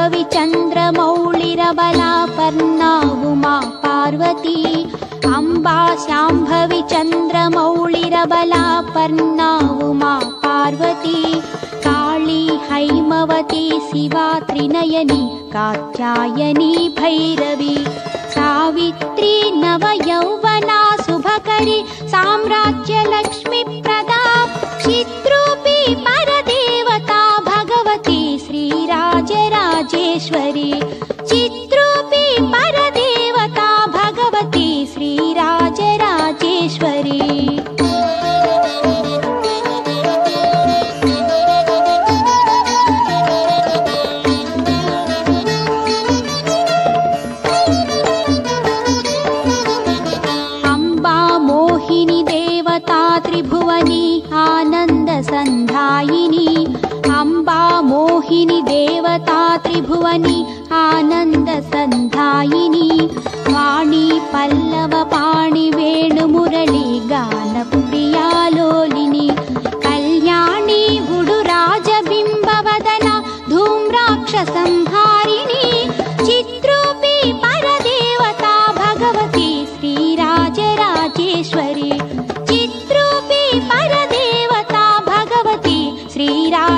शाम्भवी चन्द्रमौळिरबलापर्णा उमा पार्वती अम्बा शाम्भवी चन्द्रमौळिरबलापर्णा उमा पार्वती काली हैमवती शिवा त्रिनयनी कात्यायनी भैरवी सावित्री नवयौवना शुभकरी साम्राज्यलक्ष्मी प्रदा चिद्रूपी परदेवता भगवती श्रीराजराजेश्वरी चिद्रूपी परदेवता भगवती श्रीराजराजेश्वरी त्रिभुवनी आनंद संधायिनी अम्बा मोहिनी देवता त्रिभुवनी आनंद संधायिनी वाणी पल्लव पाणि वेणु मुरली गान प्रिया लोलिनी कल्याणी गुडुराज बिंबवदना धूम्राक्ष संहारिणी चिद्रूपी परदेवता भगवती श्रीराजराजेश्वरी चिद्रूपी परदेवता भगवती श्रीराजराजेश्वरी।